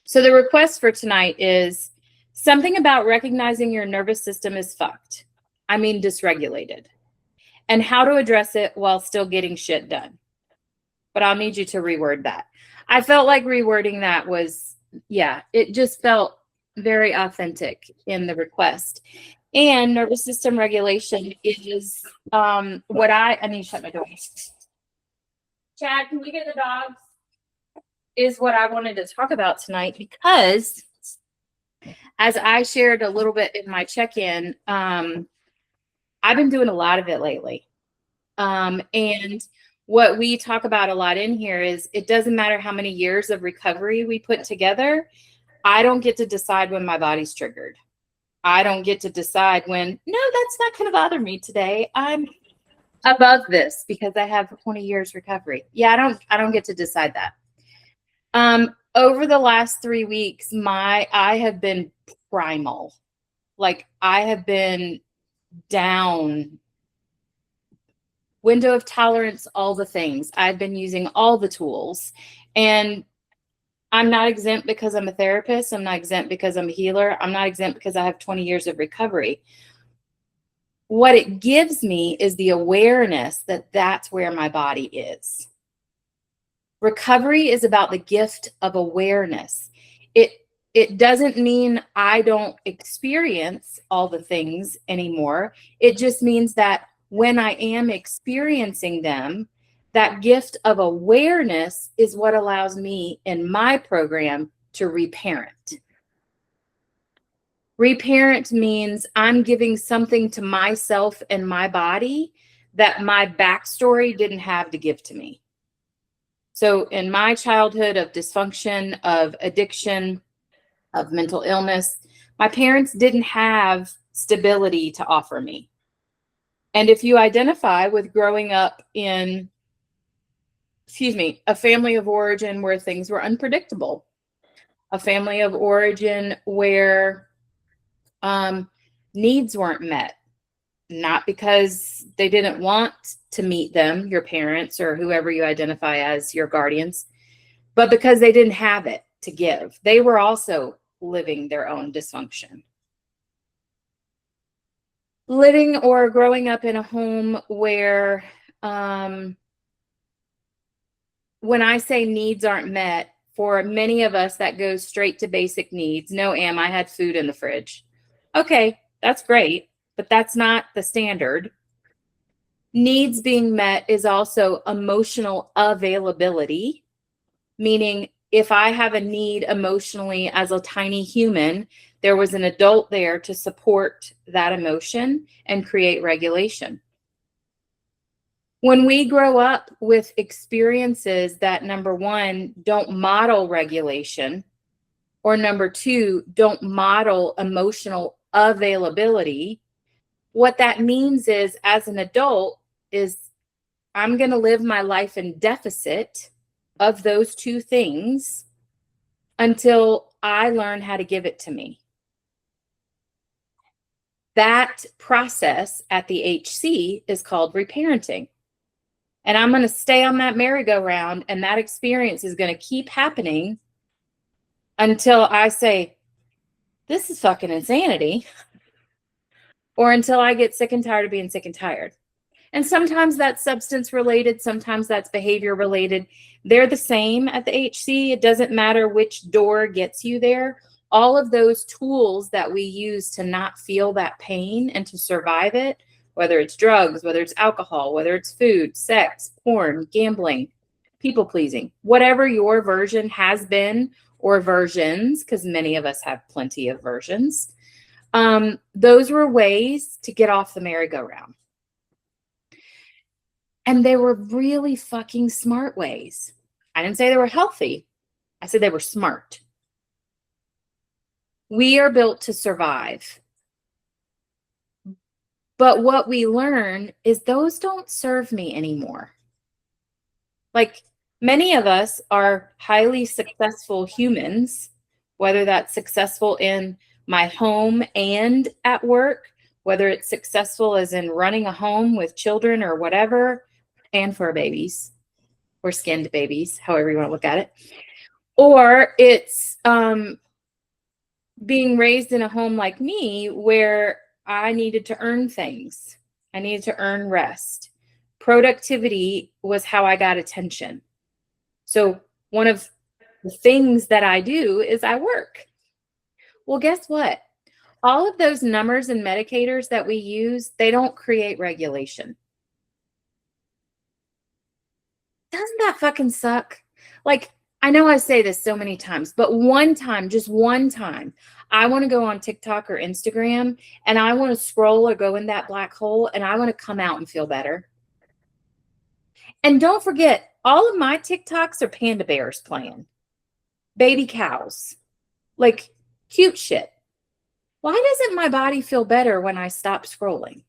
So the request for tonight is something about recognizing your nervous system is fucked. I mean, dysregulated, and how to address it while still getting shit done. But I'll need you to reword that. I felt like rewording that was, it just felt very authentic in the request. And nervous system regulation is what I need to shut my door. Chad, can we get the dogs? Is what I wanted to talk about tonight, because as I shared a little bit in my check-in, I've been doing a lot of it lately. And what we talk about a lot in here is it doesn't matter how many years of recovery we put together. I don't get to decide when my body's triggered. I don't get to decide when, no, that's not going to bother me today. I'm above this because I have 20 years recovery. Yeah, I don't get to decide that. Over the last 3 weeks, I have been primal. Like, I have been down, window of tolerance, all the things. I've been using all the tools, and I'm not exempt because I'm a therapist. I'm not exempt because I'm a healer. I'm not exempt because I have 20 years of recovery. What it gives me is the awareness that that's where my body is. Recovery is about the gift of awareness. It doesn't mean I don't experience all the things anymore. It just means that when I am experiencing them, that gift of awareness is what allows me in my program to reparent. Reparent means I'm giving something to myself and my body that my backstory didn't have to give to me. So in my childhood of dysfunction, of addiction, of mental illness, my parents didn't have stability to offer me. And if you identify with growing up in, a family of origin where things were unpredictable, a family of origin where needs weren't met, not because they didn't want to meet them, your parents or whoever you identify as your guardians, but because they didn't have it to give. They were also living their own dysfunction. Living or growing up in a home where, when I say needs aren't met, for many of us, that goes straight to basic needs. No, I had food in the fridge. Okay, that's great, but that's not the standard. Needs being met is also emotional availability, meaning if I have a need emotionally as a tiny human, there was an adult there to support that emotion and create regulation. When we grow up with experiences that, number one, don't model regulation, or number two, don't model emotional availability, what that means is, as an adult, is I'm going to live my life in deficit of those two things until I learn how to give it to me. That process at the HC is called reparenting. And I'm going to stay on that merry-go-round, and that experience is going to keep happening until I say, this is fucking insanity, or until I get sick and tired of being sick and tired. And sometimes that's substance related, sometimes that's behavior related. They're the same at the HC. It doesn't matter which door gets you there. All of those tools that we use to not feel that pain and to survive it, whether it's drugs, whether it's alcohol, whether it's food, sex, porn, gambling, people pleasing, whatever your version has been, or versions, because many of us have plenty of versions. Those were ways to get off the merry-go-round. And they were really fucking smart ways. I didn't say they were healthy. I said they were smart. We are built to survive. But what we learn is those don't serve me anymore. Like, many of us are highly successful humans, whether that's successful in my home and at work, whether it's successful as in running a home with children or whatever, and for babies or skinned babies, however you want to look at it. Or it's being raised in a home like me where I needed to earn things. I needed to earn rest. Productivity was how I got attention. So one of the things that I do is I work. Well, guess what? All of those numbers and medicators that we use, they don't create regulation. Doesn't that fucking suck? Like, I know I say this so many times, but one time, just one time, I want to go on TikTok or Instagram and I want to scroll or go in that black hole and I want to come out and feel better. And don't forget, all of my TikToks are panda bears playing, baby cows, like cute shit. Why doesn't my body feel better when I stop scrolling?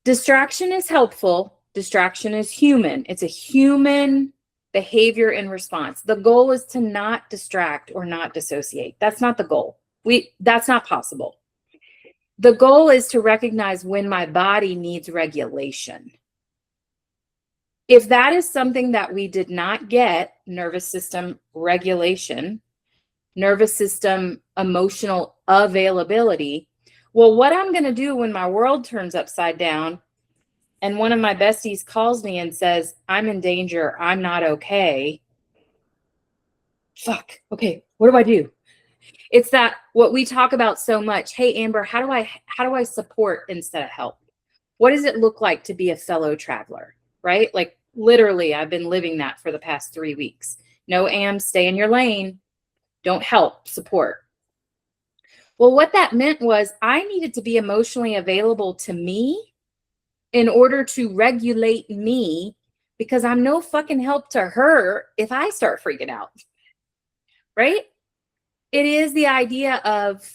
Distraction is helpful. Distraction is human. It's a human behavior and response. The goal is to not distract or not dissociate. That's not the goal. That's not possible. The goal is to recognize when my body needs regulation. If that is something that we did not get, nervous system regulation, nervous system emotional availability, well, what I'm going to do when my world turns upside down and one of my besties calls me and says, I'm in danger, I'm not okay. Fuck. Okay, what do I do? It's that what we talk about so much. Hey, Amber, how do I support instead of help? What does it look like to be a fellow traveler, right? Like literally, I've been living that for the past 3 weeks. No, Am, stay in your lane. Don't help, support. Well, what that meant was I needed to be emotionally available to me in order to regulate me because I'm no fucking help to her if I start freaking out, right? It is the idea of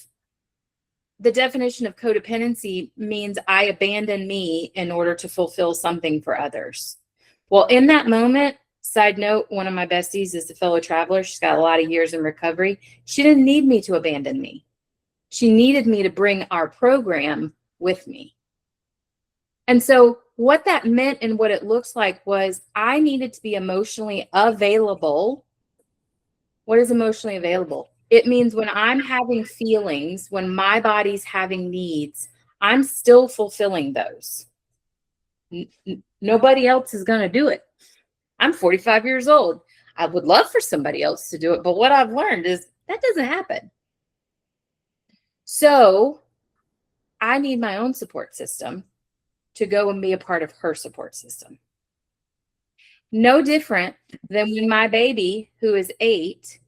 the definition of codependency means I abandon me in order to fulfill something for others. Well, in that moment, side note, one of my besties is a fellow traveler. She's got a lot of years in recovery. She didn't need me to abandon me. She needed me to bring our program with me. And so what that meant and what it looks like was I needed to be emotionally available. What is emotionally available? It means when I'm having feelings, when my body's having needs, I'm still fulfilling those. Nobody else is going to do it. I'm 45 years old. I would love for somebody else to do it, but what I've learned is that doesn't happen. So I need my own support system to go and be a part of her support system. No different than when my baby, who is 8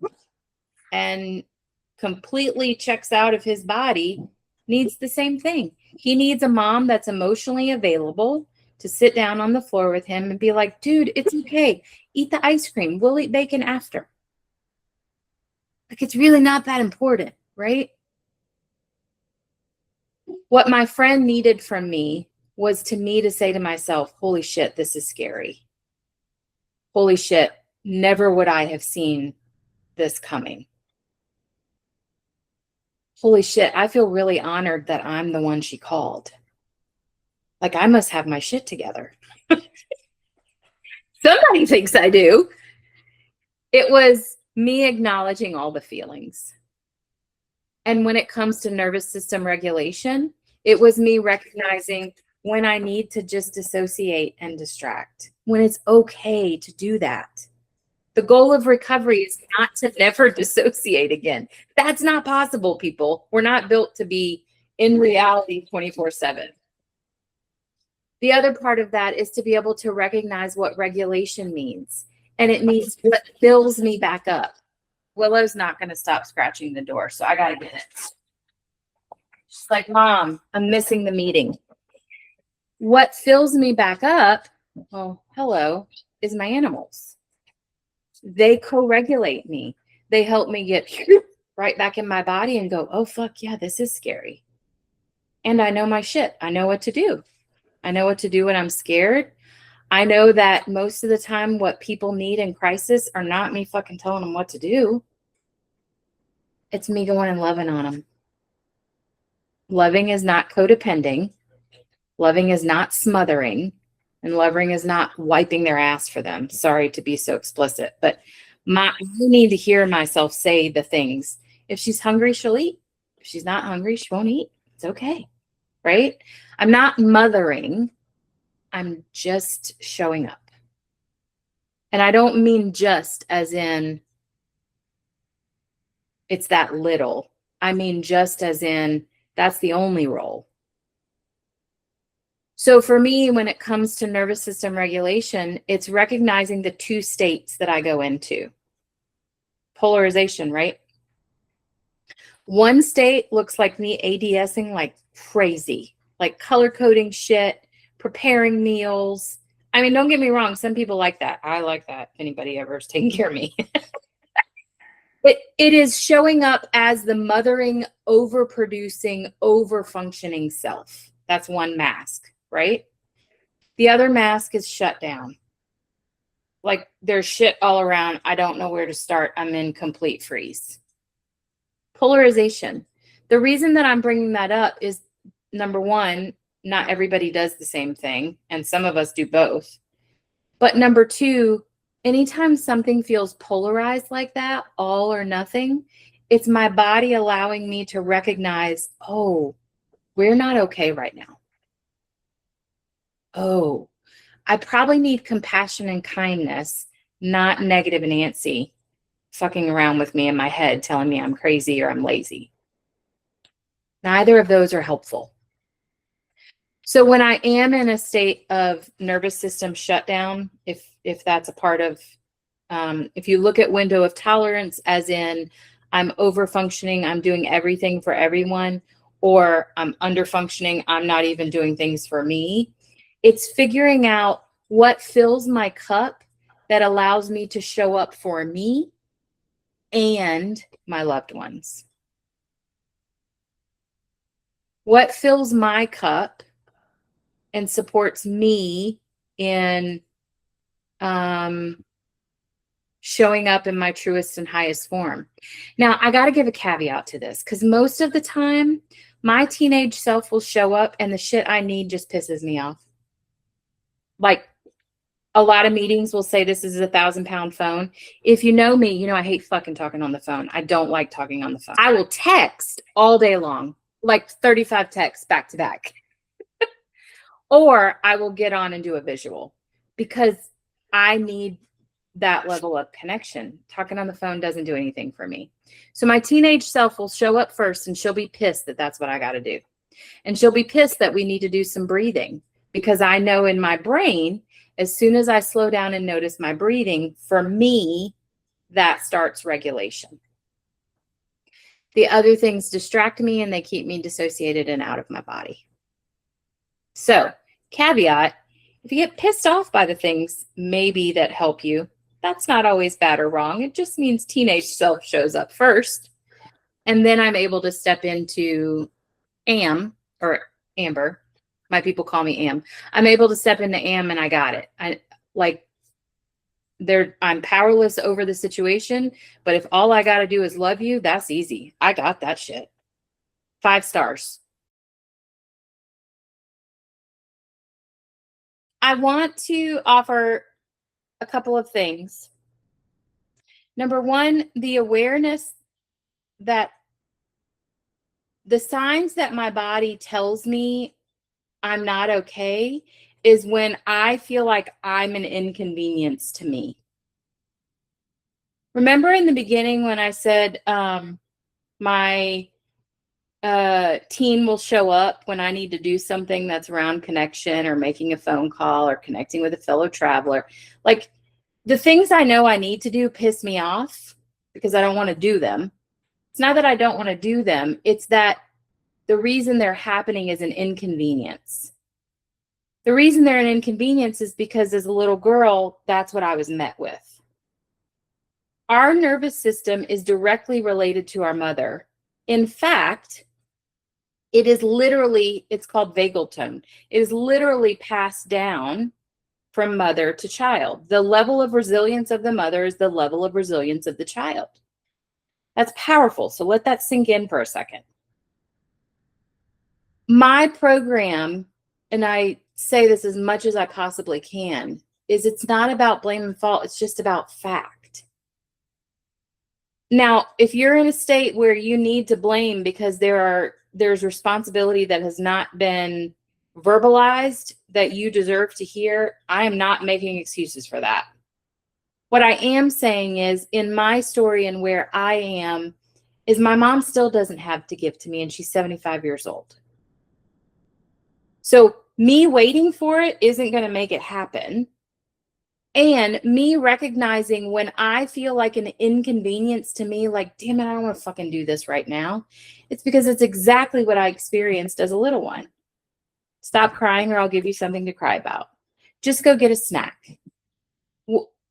and completely checks out of his body, needs the same thing. He needs a mom that's emotionally available to sit down on the floor with him and be like, dude, it's okay. Eat the ice cream. We'll eat bacon after. Like, it's really not that important, right? What my friend needed from me was to say to myself, holy shit, this is scary. Holy shit, never would I have seen this coming. Holy shit, I feel really honored that I'm the one she called. Like, I must have my shit together. Somebody thinks I do. It was me acknowledging all the feelings. And when it comes to nervous system regulation, it was me recognizing when I need to just dissociate and distract, when it's okay to do that. The goal of recovery is not to never dissociate again. That's not possible, people. We're not built to be in reality 24/7. The other part of that is to be able to recognize what regulation means. And it means what fills me back up. Willow's not going to stop scratching the door, so I got to get it. She's like, Mom, I'm missing the meeting. What fills me back up, oh, hello, is my animals. They co-regulate me. They help me get right back in my body and go, oh, fuck, yeah, this is scary. And I know my shit. I know what to do. I know what to do when I'm scared. I know that most of the time what people need in crisis are not me fucking telling them what to do. It's me going and loving on them. Loving is not codepending. Loving is not smothering. And loving is not wiping their ass for them. Sorry to be so explicit, but I need to hear myself say the things. If she's hungry, she'll eat. If she's not hungry, she won't eat. It's okay. Right? I'm not mothering. I'm just showing up. And I don't mean just as in it's that little. I mean just as in that's the only role. So for me, when it comes to nervous system regulation, it's recognizing the two states that I go into. Polarization, right? One state looks like me ADSing like crazy, like color coding shit, preparing meals. I mean, don't get me wrong. Some people like that. I like that. If anybody ever is taking care of me. But it is showing up as the mothering, overproducing, overfunctioning self. That's one mask, right? The other mask is shut down. Like there's shit all around. I don't know where to start. I'm in complete freeze. Polarization. The reason that I'm bringing that up is number one, not everybody does the same thing, and some of us do both. But number two, anytime something feels polarized like that, all or nothing, it's my body allowing me to recognize, oh, we're not okay right now. Oh, I probably need compassion and kindness, not negative Nancy fucking around with me in my head telling me I'm crazy or I'm lazy. Neither of those are helpful. So when I am in a state of nervous system shutdown, if that's a part of, if you look at window of tolerance as in I'm over functioning, I'm doing everything for everyone, or I'm under functioning, I'm not even doing things for me, it's figuring out what fills my cup that allows me to show up for me and my loved ones. What fills my cup and supports me in showing up in my truest and highest form. Now, I got to give a caveat to this because most of the time, my teenage self will show up and the shit I need just pisses me off. Like a lot of meetings will say this is a 1,000-pound phone. If you know me, you know I hate fucking talking on the phone. I don't like talking on the phone. I will text all day long, like 35 texts back to back. Or I will get on and do a visual because I need that level of connection. Talking on the phone doesn't do anything for me. So my teenage self will show up first and she'll be pissed that that's what I got to do. And she'll be pissed that we need to do some breathing because I know in my brain, as soon as I slow down and notice my breathing, for me, that starts regulation. The other things distract me and they keep me dissociated and out of my body. So, caveat, if you get pissed off by the things maybe that help you, that's not always bad or wrong. It just means teenage self shows up first. And then I'm able to step into Amber. My people call me Am. I'm able to step into Am and I got it. I'm powerless over the situation, but if all I got to do is love you, that's easy. I got that shit. 5 stars. I want to offer a couple of things. Number one, the awareness that the signs that my body tells me I'm not okay is when I feel like I'm an inconvenience to me. Remember in the beginning when I said my teen will show up when I need to do something that's around connection or making a phone call or connecting with a fellow traveler. Like the things I know I need to do piss me off because I don't want to do them. It's not that I don't want to do them. It's that the reason they're happening is an inconvenience. The reason they're an inconvenience is because as a little girl, that's what I was met with. Our nervous system is directly related to our mother. In fact, it is literally, it's called vagal tone. It is literally passed down from mother to child. The level of resilience of the mother is the level of resilience of the child. That's powerful. So let that sink in for a second. My program, and I say this as much as I possibly can, is it's not about blame and fault. It's just about fact. Now, if you're in a state where you need to blame because there's responsibility that has not been verbalized that you deserve to hear, I am not making excuses for that. What I am saying is, in my story and where I am, is my mom still doesn't have to give to me, and she's 75 years old. So me waiting for it isn't going to make it happen. And me recognizing when I feel like an inconvenience to me, like, damn it, I don't want to fucking do this right now. It's because it's exactly what I experienced as a little one. Stop crying or I'll give you something to cry about. Just go get a snack.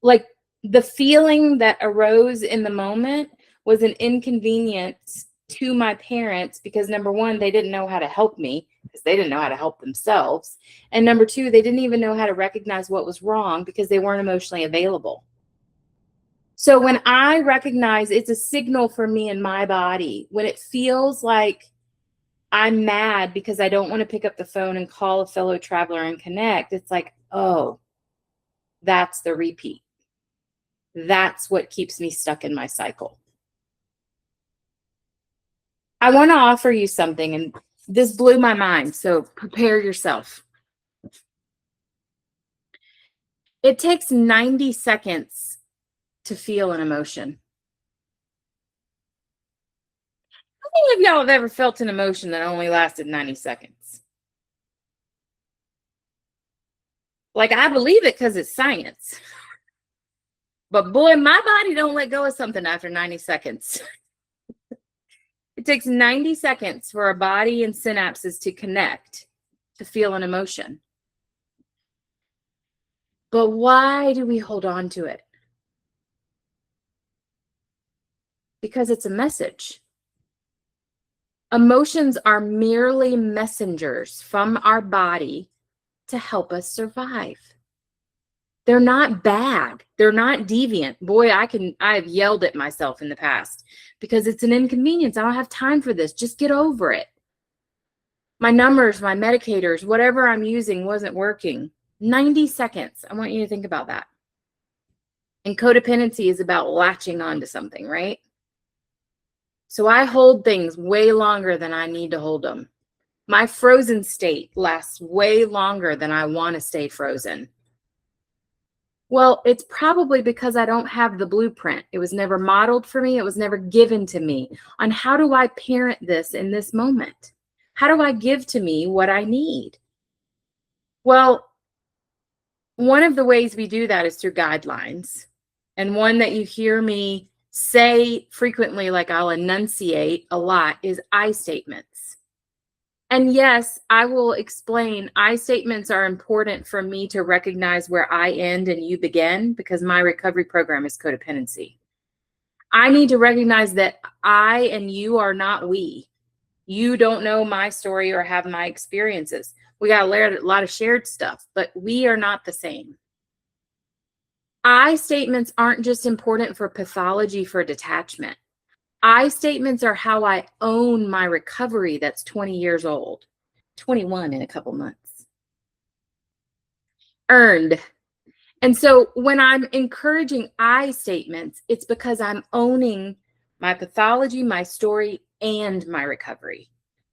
Like, the feeling that arose in the moment was an inconvenience to my parents because, number one, they didn't know how to help me because they didn't know how to help themselves. And number two, they didn't even know how to recognize what was wrong because they weren't emotionally available. So when I recognize, it's a signal for me in my body, when it feels like I'm mad because I don't want to pick up the phone and call a fellow traveler and connect, it's like, oh, that's the repeat. That's what keeps me stuck in my cycle. I want to offer you something, and this blew my mind, so prepare yourself. It takes 90 seconds to feel an emotion. How many of y'all have ever felt an emotion that only lasted 90 seconds? Like, I believe it because it's science. But boy, my body don't let go of something after 90 seconds. It takes 90 seconds for our body and synapses to connect, to feel an emotion. But why do we hold on to it? Because it's a message. Emotions are merely messengers from our body to help us survive. They're not bad. They're not deviant. Boy, I've yelled at myself in the past because it's an inconvenience. I don't have time for this. Just get over it. My numbers, my medicators, whatever I'm using wasn't working. 90 seconds. I want you to think about that. And codependency is about latching onto something, right? So I hold things way longer than I need to hold them. My frozen state lasts way longer than I want to stay frozen. Well, it's probably because I don't have the blueprint. It was never modeled for me. It was never given to me on how do I parent this in this moment? How do I give to me what I need? Well, one of the ways we do that is through guidelines. And one that you hear me say frequently, like I'll enunciate a lot, is I statements. And yes, I will explain. I statements are important for me to recognize where I end and you begin, because my recovery program is codependency. I need to recognize that I and you are not we. You don't know my story or have my experiences. We got a lot of shared stuff, but we are not the same. I statements aren't just important for pathology for detachment. I statements are how I own my recovery that's 20 years old, 21 in a couple months. Earned. And so when I'm encouraging I statements, it's because I'm owning my pathology, my story, and my recovery.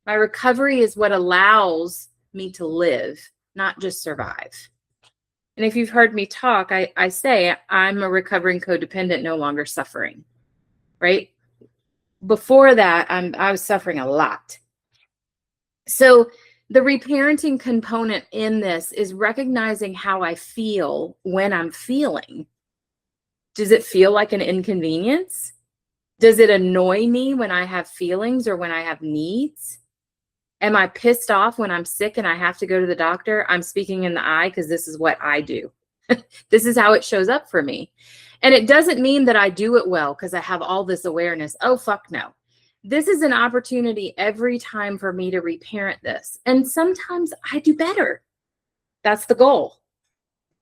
My recovery is what allows me to live, not just survive. And if you've heard me talk, I say I'm a recovering codependent, no longer suffering, right? Before that, I was suffering a lot. So the reparenting component in this is recognizing how I feel when I'm feeling. Does it feel like an inconvenience? Does it annoy me when I have feelings or when I have needs? Am I pissed off when I'm sick and I have to go to the doctor? I'm speaking in the I because this is what I do. This is how it shows up for me. And it doesn't mean that I do it well because I have all this awareness. Oh, fuck no. This is an opportunity every time for me to reparent this. And sometimes I do better. That's the goal.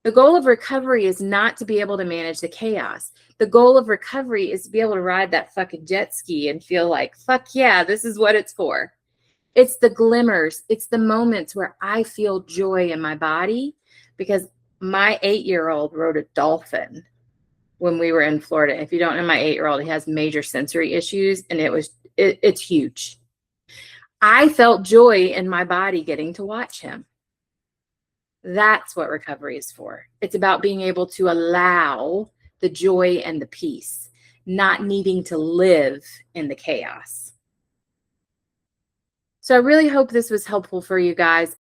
The goal of recovery is not to be able to manage the chaos. The goal of recovery is to be able to ride that fucking jet ski and feel like, fuck yeah, this is what it's for. It's the glimmers. It's the moments where I feel joy in my body, because my 8-year-old rode a dolphin when we were in Florida. If you don't know my 8-year-old, he has major sensory issues, and it's huge. I felt joy in my body getting to watch him. That's what recovery is for. It's about being able to allow the joy and the peace, not needing to live in the chaos. So I really hope this was helpful for you guys.